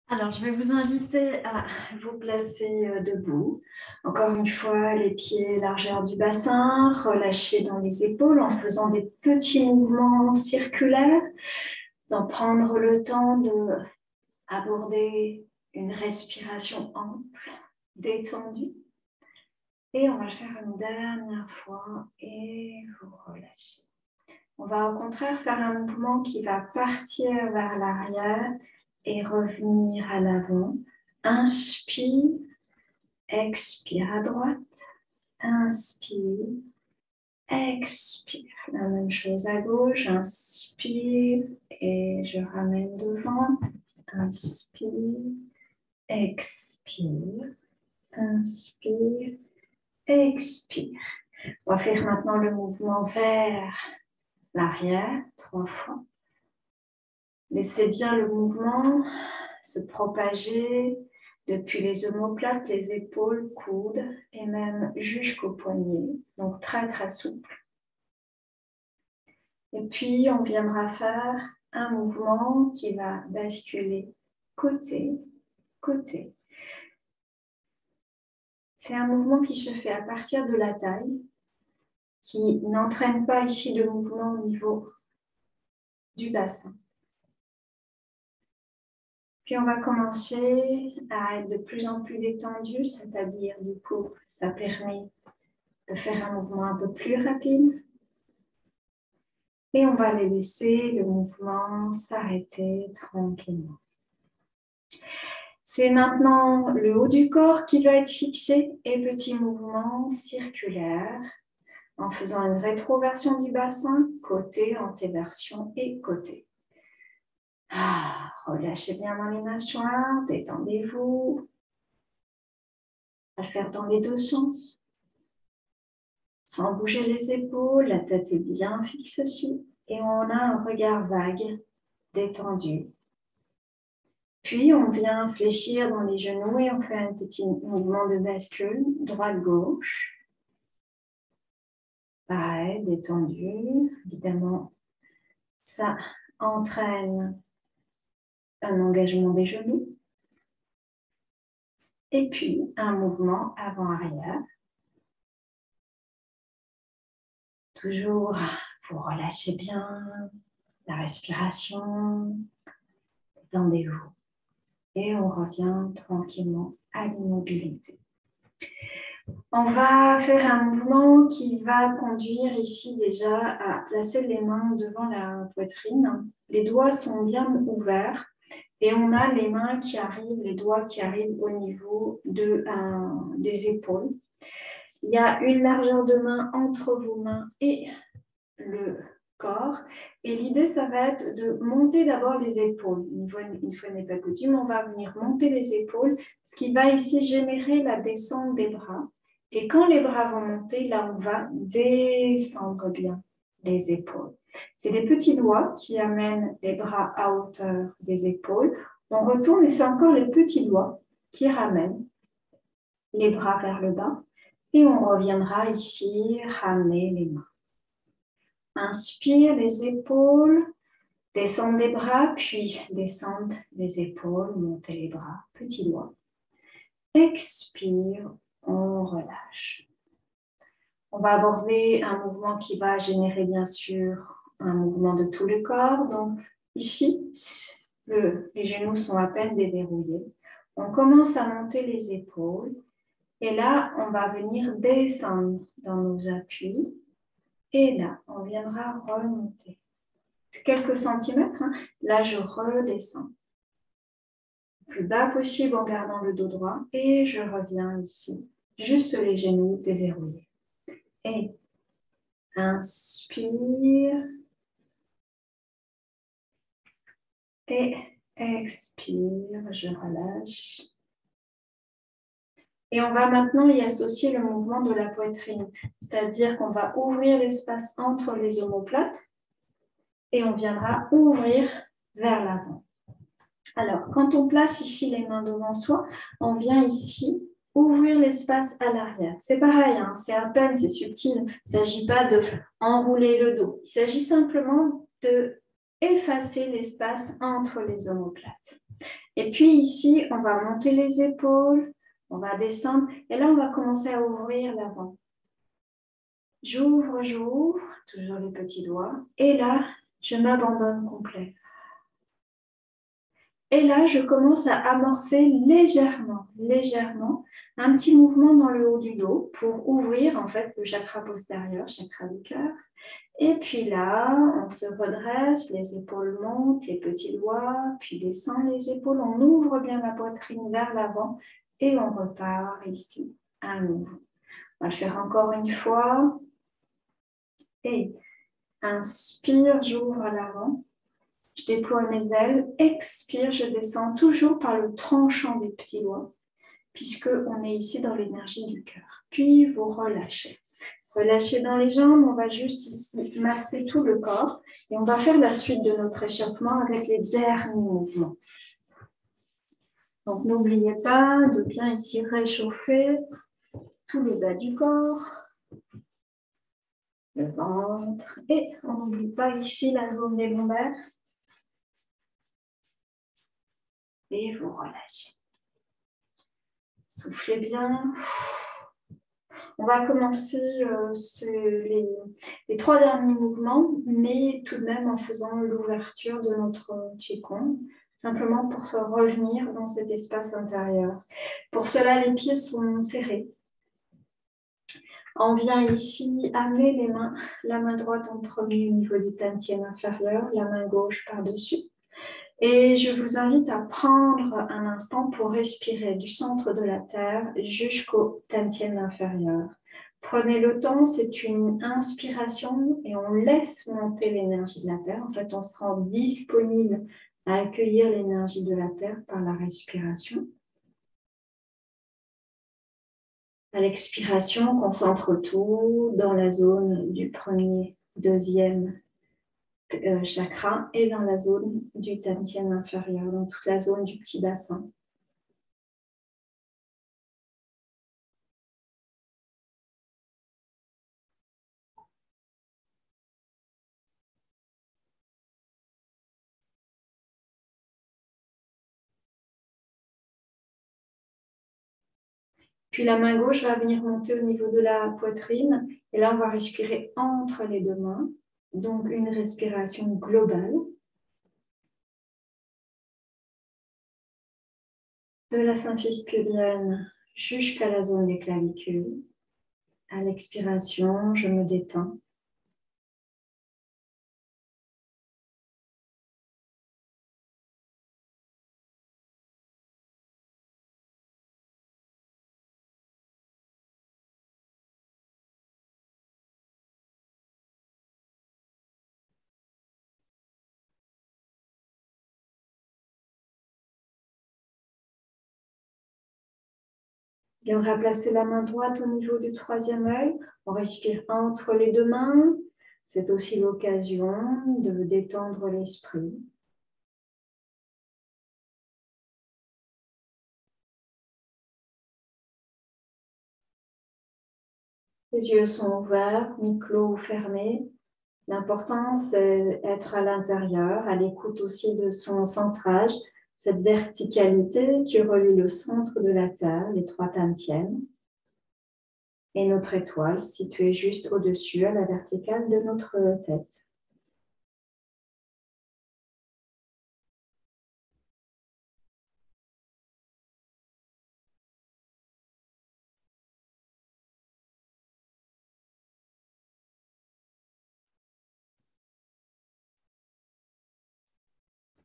Alors, je vais vous inviter à vous placer debout. Encore une fois, les pieds largeur du bassin, relâchés dans les épaules en faisant des petits mouvements circulaires, d'en prendre le temps d'aborder une respiration ample, détendue. Et on va le faire une dernière fois et vous relâchez. On va au contraire faire un mouvement qui va partir vers l'arrière et revenir à l'avant. Inspire, expire à droite, inspire, expire. La même chose à gauche, inspire et je ramène devant. Inspire, expire, inspire, expire. On va faire maintenant le mouvement vers l'arrière 3 fois. Laissez bien le mouvement se propager depuis les omoplates, les épaules, coudes et même jusqu'aux poignets. Donc très très souple. Et puis on viendra faire un mouvement qui va basculer côté, côté. C'est un mouvement qui se fait à partir de la taille, qui n'entraîne pas ici de mouvement au niveau du bassin. Puis on va commencer à être de plus en plus détendu, c'est-à-dire du coup, ça permet de faire un mouvement un peu plus rapide. Et on va les laisser le mouvement s'arrêter tranquillement. C'est maintenant le haut du corps qui va être fixé et petit mouvement circulaire en faisant une rétroversion du bassin, côté, antéversion et côté. Relâchez bien dans les mâchoires, détendez-vous. On va le faire dans les deux sens. Sans bouger les épaules, la tête est bien fixe aussi. Et on a un regard vague, détendu. Puis on vient fléchir dans les genoux et on fait un petit mouvement de bascule, droite-gauche. Pareil, détendu. Évidemment, ça entraîne un engagement des genoux. Et puis, un mouvement avant-arrière. Toujours, vous relâchez bien la respiration. Détendez-vous. Et on revient tranquillement à l'immobilité. On va faire un mouvement qui va conduire ici déjà à placer les mains devant la poitrine. Les doigts sont bien ouverts et on a les mains qui arrivent, les doigts qui arrivent au niveau des épaules. Il y a une largeur de main entre vos mains et le corps. Et l'idée, ça va être de monter d'abord les épaules. Une fois n'est pas coutume, on va venir monter les épaules, ce qui va ici générer la descente des bras. Et quand les bras vont monter, là, on va descendre bien les épaules. C'est les petits doigts qui amènent les bras à hauteur des épaules. On retourne et c'est encore les petits doigts qui ramènent les bras vers le bas. Et on reviendra ici ramener les mains. Inspire les épaules, descendre les bras, puis descendre les épaules, monter les bras, petits doigts. Expire, on relâche. On va aborder un mouvement qui va générer bien sûr un mouvement de tout le corps. Donc ici, les genoux sont à peine déverrouillés. On commence à monter les épaules et là, on va venir descendre dans nos appuis. Et là, on viendra remonter. Quelques centimètres, hein. Là, je redescends. Le plus bas possible en gardant le dos droit. Et je reviens ici. Juste les genoux déverrouillés. Et inspire. Et expire. Je relâche. Et on va maintenant y associer le mouvement de la poitrine. C'est-à-dire qu'on va ouvrir l'espace entre les omoplates. Et on viendra ouvrir vers l'avant. Alors, quand on place ici les mains devant soi, on vient ici ouvrir l'espace à l'arrière. C'est pareil, hein, c'est à peine, c'est subtil. Il ne s'agit pas d'enrouler le dos. Il s'agit simplement d'effacer l'espace entre les omoplates. Et puis ici, on va monter les épaules, on va descendre. Et là, on va commencer à ouvrir l'avant. J'ouvre, j'ouvre, toujours les petits doigts. Et là, je m'abandonne complet. Et là, je commence à amorcer légèrement, un petit mouvement dans le haut du dos pour ouvrir en fait le chakra postérieur, chakra du cœur. Et puis là, on se redresse, les épaules montent, les petits doigts, puis descend les épaules. On ouvre bien la poitrine vers l'avant et on repart ici à nouveau. On va le faire encore une fois. Et inspire, j'ouvre à l'avant. Je déploie mes ailes. Expire, je descends toujours par le tranchant des petits doigts, puisqu'on est ici dans l'énergie du cœur. Puis vous relâchez. Relâchez dans les jambes, on va juste ici masser tout le corps et on va faire la suite de notre échauffement avec les derniers mouvements. Donc n'oubliez pas de bien ici réchauffer tous les bas du corps, le ventre et on n'oublie pas ici la zone des lombaires. Et vous relâchez. Soufflez bien. On va commencer les 3 derniers mouvements, mais tout de même en faisant l'ouverture de notre Qigong, simplement pour revenir dans cet espace intérieur. Pour cela, les pieds sont serrés. On vient ici amener les mains, la main droite en premier au niveau du dantian inférieur, la main gauche par-dessus. Et je vous invite à prendre un instant pour respirer du centre de la terre jusqu'au dantian inférieur. Prenez le temps, c'est une inspiration et on laisse monter l'énergie de la terre. En fait, on se rend disponible à accueillir l'énergie de la terre par la respiration. À l'expiration, on concentre tout dans la zone du premier, deuxième chakra et dans la zone du dantian inférieur, donc toute la zone du petit bassin. Puis la main gauche va venir monter au niveau de la poitrine. Et là, on va respirer entre les deux mains. Donc, une respiration globale. De la symphyse pubienne jusqu'à la zone des clavicules. À l'expiration, je me détends. Et on va placer la main droite au niveau du troisième œil. On respire entre les deux mains. C'est aussi l'occasion de détendre l'esprit. Les yeux sont ouverts, mi-clos ou fermés. L'important, c'est d'être à l'intérieur, à l'écoute aussi de son centrage, cette verticalité qui relie le centre de la Terre, les 3 dantians, et notre étoile située juste au-dessus, à la verticale de notre tête.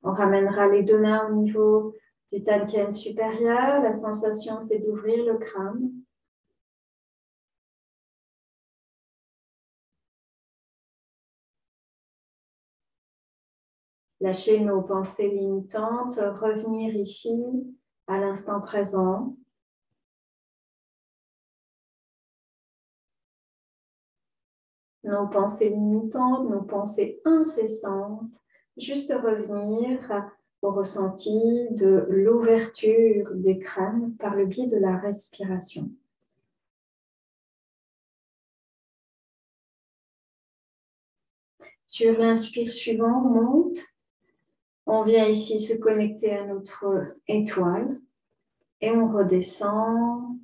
On ramènera les deux mains au niveau du dantian supérieur. La sensation, c'est d'ouvrir le crâne. Lâcher nos pensées limitantes, revenir ici à l'instant présent. Nos pensées limitantes, nos pensées incessantes, juste revenir au ressenti de l'ouverture des crânes par le biais de la respiration. Sur l'inspire suivant, monte On vient ici se connecter à notre étoile et on redescend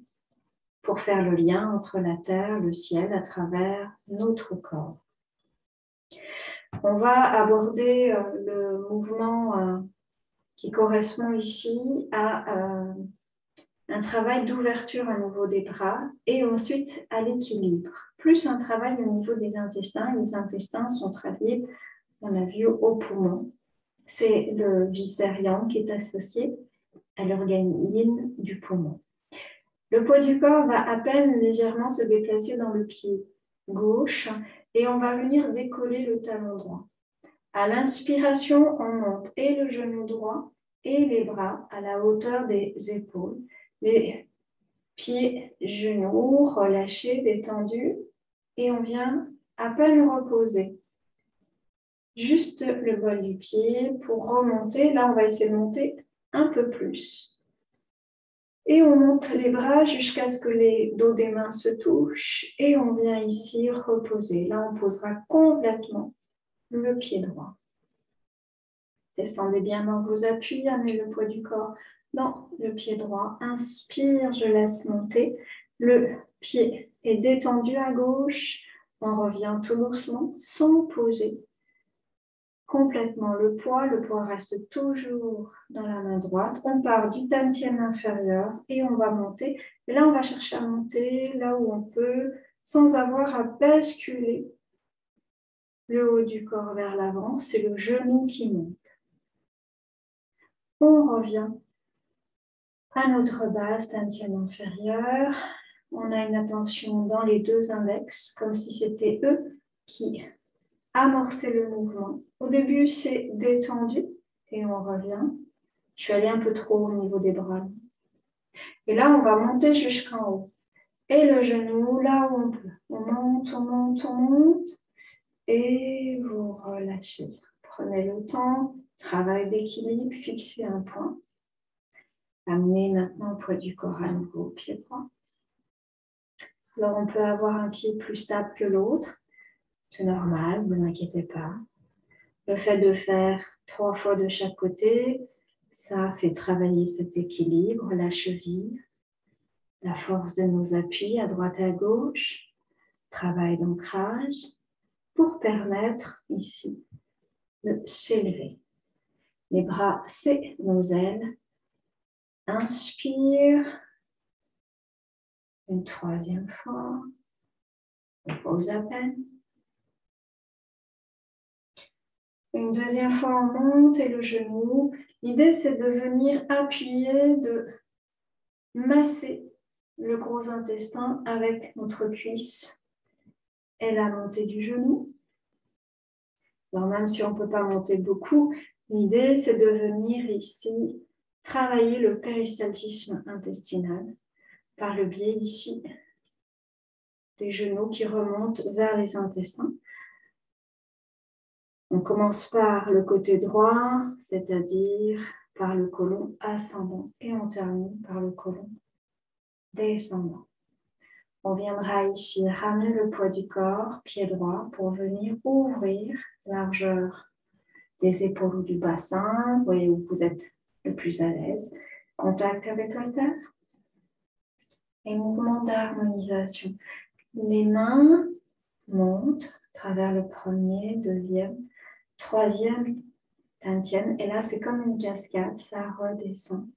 pour faire le lien entre la terre, le ciel à travers notre corps. On va aborder le mouvement qui correspond ici à un travail d'ouverture à nouveau des bras et ensuite à l'équilibre. Plus un travail au niveau des intestins. Les intestins sont reliés, on a vu, aux poumons. C'est le viscérium qui est associé à l'organe yin du poumon. Le poids du corps va à peine légèrement se déplacer dans le pied gauche et on va venir décoller le talon droit. À l'inspiration, on monte et le genou droit et les bras à la hauteur des épaules. Les pieds, genoux relâchés, détendus et on vient à peine reposer. Juste le bol du pied pour remonter. Là, on va essayer de monter un peu plus. Et on monte les bras jusqu'à ce que les dos des mains se touchent et on vient ici reposer. Là, on posera complètement le pied droit. Descendez bien dans vos appuis, amenez le poids du corps dans le pied droit. Inspire, je laisse monter. Le pied est détendu à gauche. On revient tout doucement sans poser complètement le poids reste toujours dans la main droite. On part du dantian inférieur et on va monter. Et là, on va chercher à monter là où on peut, sans avoir à basculer le haut du corps vers l'avant. C'est le genou qui monte. On revient à notre base dantian inférieur. On a une attention dans les deux index, comme si c'était eux qui amorcer le mouvement. Au début, c'est détendu et on revient. Je suis allée un peu trop au niveau des bras. Et là, on va monter jusqu'en haut. Et le genou, là où on peut. On monte, on monte, on monte. Et vous relâchez. Prenez le temps. Travail d'équilibre. Fixez un point. Amenez maintenant le poids du corps à nouveau au pied droit. Alors, on peut avoir un pied plus stable que l'autre. C'est normal, ne vous inquiétez pas. Le fait de faire 3 fois de chaque côté, ça fait travailler cet équilibre, la cheville, la force de nos appuis à droite et à gauche, travail d'ancrage pour permettre ici de s'élever. Les bras, c'est nos ailes. Inspire. Une 3e fois. On pose à peine. Une 2e fois, on monte et le genou. L'idée, c'est de venir appuyer, de masser le gros intestin avec notre cuisse et la montée du genou. Alors même si on ne peut pas monter beaucoup, l'idée c'est de venir ici travailler le péristaltisme intestinal par le biais ici des genoux qui remontent vers les intestins. On commence par le côté droit, c'est-à-dire par le côlon ascendant et on termine par le côlon descendant. On viendra ici ramener le poids du corps, pied droit, pour venir ouvrir largeur des épaules ou du bassin. Vous voyez où vous êtes le plus à l'aise. Contact avec la terre. Et mouvement d'harmonisation. Les mains montent à travers le 1er, 2e, 3e dantian. Et là, c'est comme une cascade. Ça redescend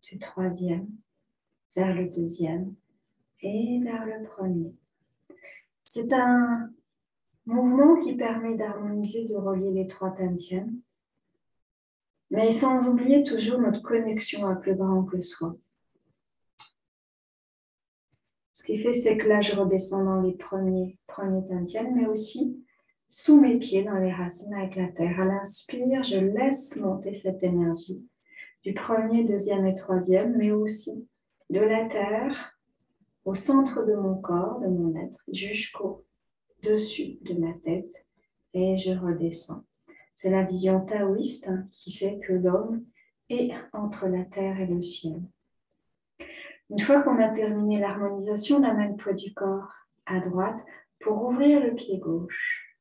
du 3e vers le 2e. Et vers le 1er. C'est un mouvement qui permet d'harmoniser, de relier les 3 dantians, mais sans oublier toujours notre connexion à plus grand que soi. Ce qui fait, c'est que là, je redescends dans les premiers dantians, mais aussi sous mes pieds dans les racines avec la terre. À l'inspire, je laisse monter cette énergie du 1er, 2e et 3e, mais aussi de la terre au centre de mon corps, de mon être, jusqu'au dessus de ma tête et je redescends. C'est la vision taoïste qui fait que l'homme est entre la terre et le ciel. Une fois qu'on a terminé l'harmonisation, on amène le poids du corps à droite pour ouvrir le pied gauche.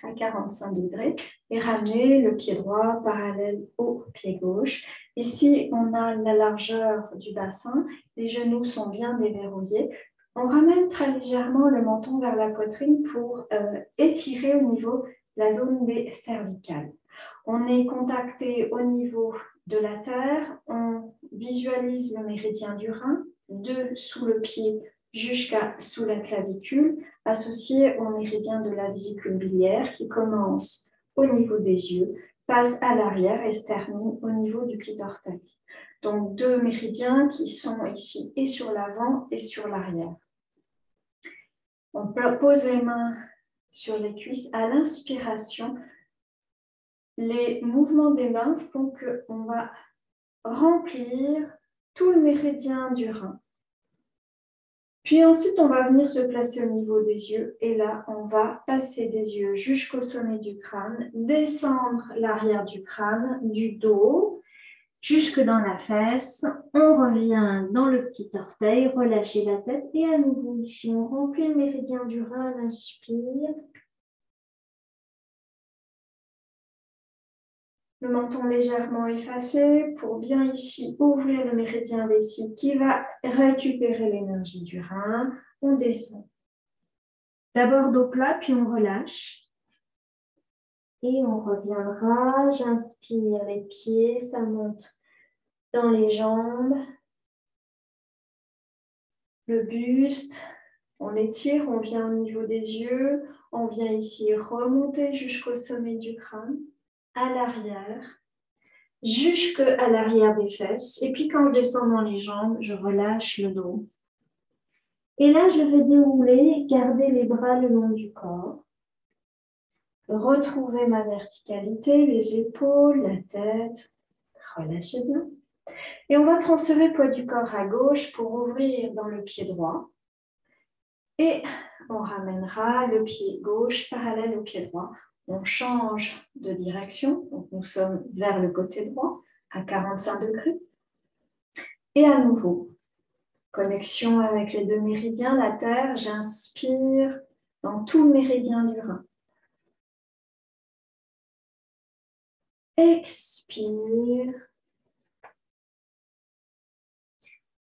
à 45 degrés et ramener le pied droit parallèle au pied gauche. Ici, on a la largeur du bassin, les genoux sont bien déverrouillés. On ramène très légèrement le menton vers la poitrine pour étirer au niveau de la zone des cervicales. On est contacté au niveau de la terre, on visualise le méridien du rein, de sous le pied jusqu'à sous la clavicule, associé au méridien de la vésicule biliaire qui commence au niveau des yeux, passe à l'arrière et se termine au niveau du petit orteil. Donc deux méridiens qui sont ici et sur l'avant et sur l'arrière. On pose les mains sur les cuisses à l'inspiration. Les mouvements des mains font qu'on va remplir tout le méridien du rein. Puis ensuite, on va venir se placer au niveau des yeux et là, on va passer des yeux jusqu'au sommet du crâne, descendre l'arrière du crâne, du dos, jusque dans la fesse. On revient dans le petit orteil, relâchez la tête et à nouveau ici, on remplit le méridien du rein, on inspire. Le menton légèrement effacé pour bien ici ouvrir le méridien vessie qui va récupérer l'énergie du rein. On descend. D'abord dos plat, puis on relâche. Et on reviendra. J'inspire les pieds, ça monte dans les jambes. Le buste, on l'étire, on vient au niveau des yeux. On vient ici remonter jusqu'au sommet du crâne, à l'arrière. Jusqu'à l'arrière des fesses. Et puis quand je descends dans les jambes, je relâche le dos. Et là, je vais dérouler, garder les bras le long du corps. Retrouver ma verticalité, les épaules, la tête. Relâchez bien. Et on va transférer le poids du corps à gauche pour ouvrir dans le pied droit. Et on ramènera le pied gauche parallèle au pied droit. On change de direction, donc nous sommes vers le côté droit à 45 degrés. Et à nouveau, connexion avec les deux méridiens, la terre, j'inspire dans tout le méridien du rein. Expire.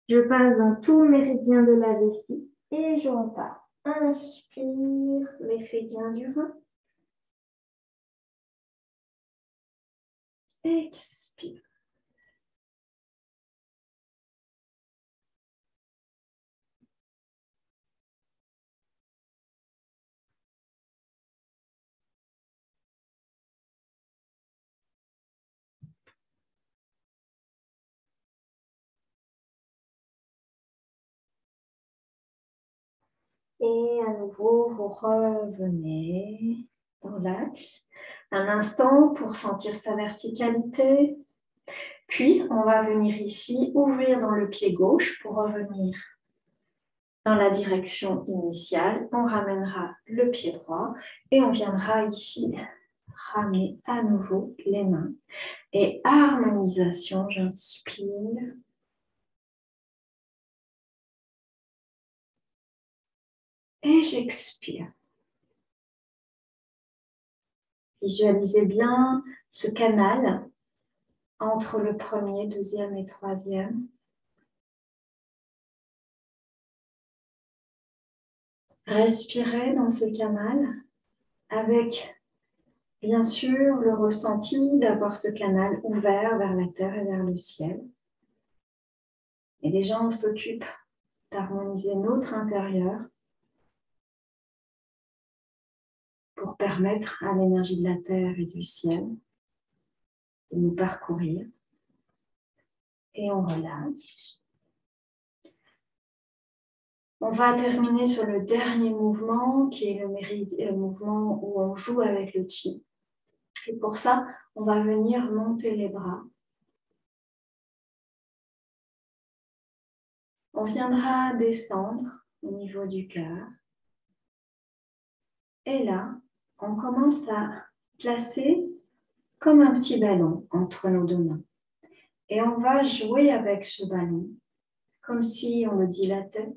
Je passe dans tout le méridien de la vessie et je repars. Inspire, méridien du rein. Expire. Et à nouveau, vous revenez dans l'axe. Un instant pour sentir sa verticalité. Puis, on va venir ici, ouvrir dans le pied gauche pour revenir dans la direction initiale. On ramènera le pied droit et on viendra ici ramener à nouveau les mains. Et harmonisation, j'inspire. Et j'expire. Visualisez bien ce canal entre le premier, deuxième et troisième. Respirez dans ce canal avec, bien sûr, le ressenti d'avoir ce canal ouvert vers la terre et vers le ciel. Et déjà, on s'occupe d'harmoniser notre intérieur pour permettre à l'énergie de la terre et du ciel de nous parcourir. Et on relâche. On va terminer sur le dernier mouvement qui est le mouvement où on joue avec le chi. Et pour ça, on va venir monter les bras. On viendra descendre au niveau du cœur. Et là, on commence à placer comme un petit ballon entre nos deux mains. Et on va jouer avec ce ballon, comme si on le dilatait,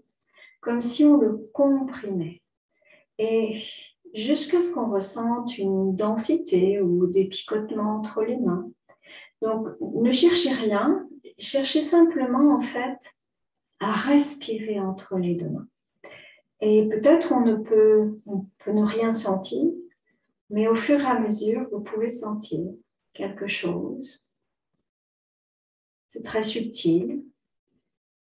comme si on le comprimait. Et jusqu'à ce qu'on ressente une densité ou des picotements entre les mains. Donc, ne cherchez rien, cherchez simplement en fait à respirer entre les deux mains. Et peut-être on peut ne rien sentir, mais au fur et à mesure, vous pouvez sentir quelque chose. C'est très subtil.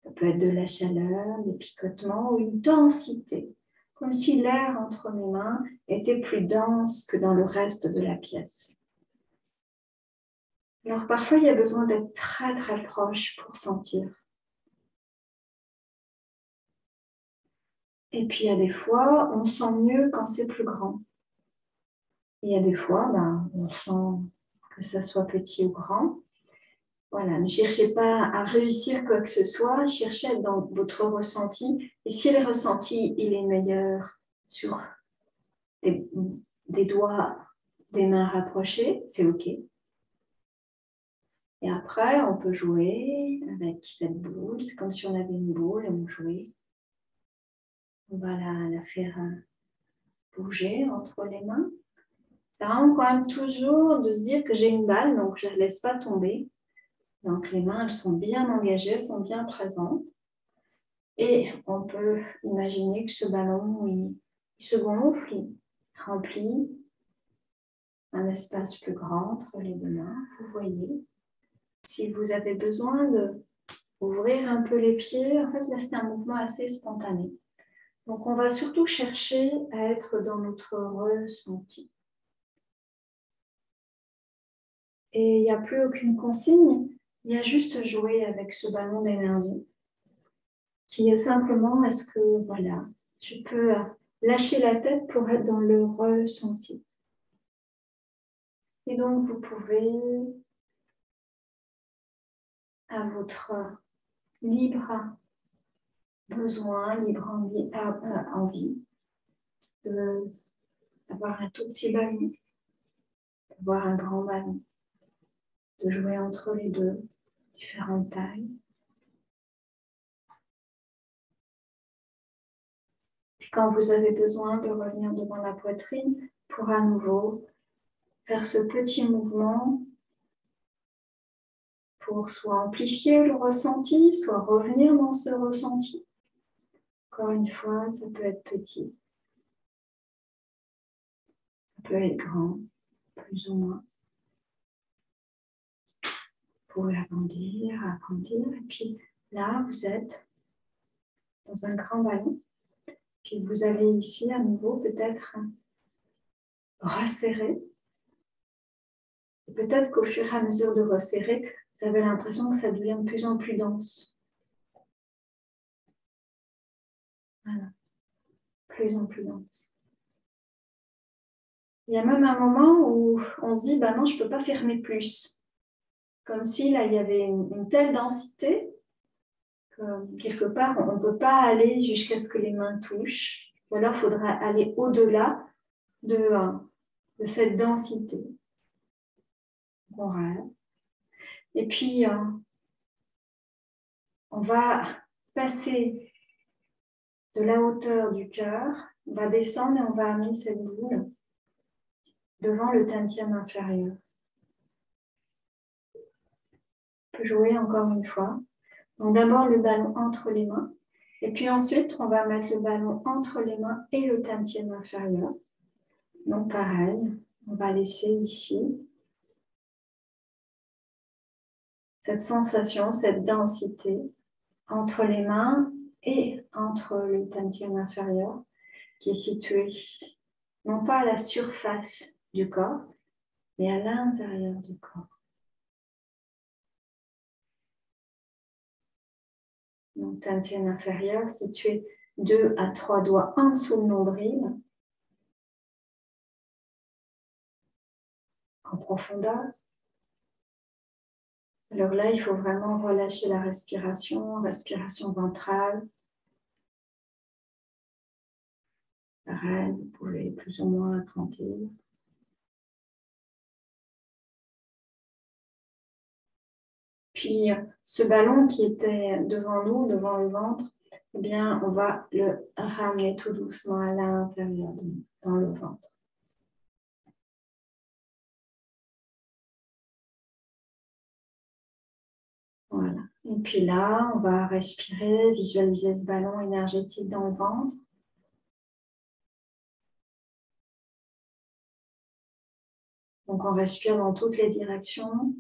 Ça peut être de la chaleur, des picotements ou une densité, comme si l'air entre mes mains était plus dense que dans le reste de la pièce. Alors parfois, il y a besoin d'être très très proche pour sentir. Et puis il y a des fois, on sent mieux quand c'est plus grand. Et il y a des fois, on sent que ça soit petit ou grand. Voilà, ne cherchez pas à réussir quoi que ce soit, cherchez à être dans votre ressenti. Et si le ressenti il est meilleur sur des doigts, des mains rapprochées, c'est OK. Et après, on peut jouer avec cette boule. C'est comme si on avait une boule et on jouait. On va la faire bouger entre les mains. C'est vraiment quand même toujours de se dire que j'ai une balle, donc je ne la laisse pas tomber. Donc les mains, elles sont bien engagées, elles sont bien présentes. Et on peut imaginer que ce ballon, il se gonfle, il remplit un espace plus grand entre les deux mains. Vous voyez, si vous avez besoin d'ouvrir un peu les pieds, en fait là c'est un mouvement assez spontané. Donc on va surtout chercher à être dans notre ressenti. Et il n'y a plus aucune consigne, il y a juste jouer avec ce ballon d'énergie qui est simplement, est-ce que voilà, je peux lâcher la tête pour être dans le ressenti. Et donc vous pouvez, à votre libre besoin, libre envie, d'avoir un tout petit ballon, d'avoir un grand ballon, de jouer entre les deux, différentes tailles. Puis quand vous avez besoin de revenir devant la poitrine, pour à nouveau faire ce petit mouvement pour soit amplifier le ressenti, soit revenir dans ce ressenti. Encore une fois, ça peut être petit, ça peut être grand, plus ou moins. Vous pouvez agrandir, et puis là, vous êtes dans un grand ballon. Puis vous allez ici à nouveau peut-être resserrer. Et peut-être qu'au fur et à mesure de resserrer, vous avez l'impression que ça devient de plus en plus dense. Voilà, plus en plus dense. Il y a même un moment où on se dit, non, je ne peux pas fermer plus. Comme si là, il y avait une telle densité que quelque part, on ne peut pas aller jusqu'à ce que les mains touchent. Ou alors, il faudra aller au-delà de cette densité. Voilà. Et puis, on va passer de la hauteur du cœur, on va descendre et on va amener cette boule devant le tantième inférieur. On peut jouer encore une fois. Donc d'abord le ballon entre les mains, et puis ensuite on va mettre le ballon entre les mains et le tantième inférieur. Donc pareil, on va laisser ici cette sensation, cette densité entre les mains et entre le tantième inférieur qui est situé non pas à la surface du corps, mais à l'intérieur du corps. Donc, tantième inférieur situé 2 à 3 doigts en dessous le nombril, en profondeur. Alors là, il faut vraiment relâcher la respiration ventrale. Pareil, vous pouvez plus ou moins agrandir. Puis, ce ballon qui était devant nous, devant le ventre, eh bien, on va le ramener tout doucement à l'intérieur, dans le ventre. Voilà. Et puis là, on va respirer, visualiser ce ballon énergétique dans le ventre. Donc, on respire dans toutes les directions.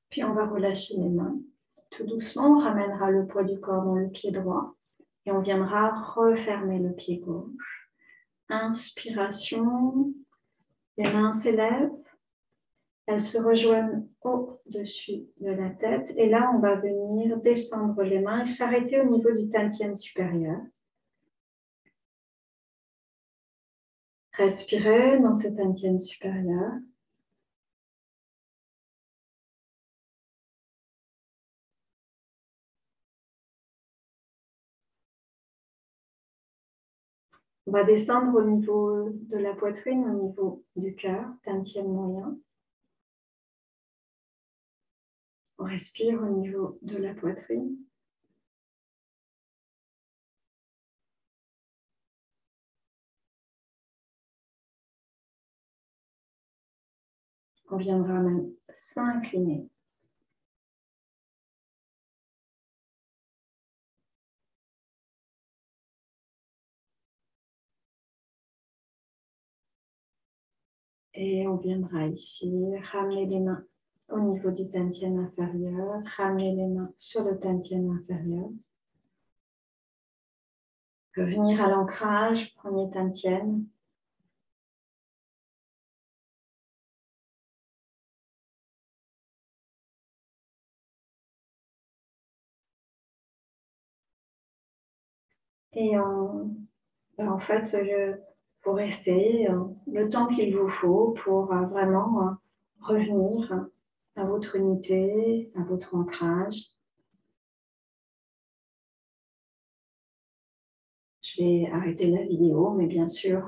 Puis, on va relâcher les mains. Tout doucement, on ramènera le poids du corps dans le pied droit et on viendra refermer le pied gauche. Inspiration, les mains s'élèvent, elles se rejoignent au-dessus de la tête et là, on va venir descendre les mains et s'arrêter au niveau du tantien supérieur. Respirez dans ce tantien supérieur. On va descendre au niveau de la poitrine, au niveau du cœur, tantien moyen. On respire au niveau de la poitrine. On viendra même s'incliner. Et on viendra ici ramener les mains au niveau du tantien inférieur, ramener les mains sur le tantien inférieur. Revenir à l'ancrage, premier tantien. Et en fait, vous restez le temps qu'il vous faut pour vraiment revenir à votre unité, à votre ancrage. Je vais arrêter la vidéo, mais bien sûr,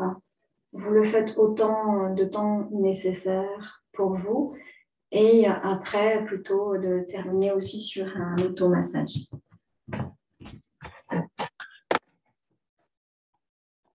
vous le faites autant de temps nécessaire pour vous. Et après, plutôt de terminer aussi sur un automassage.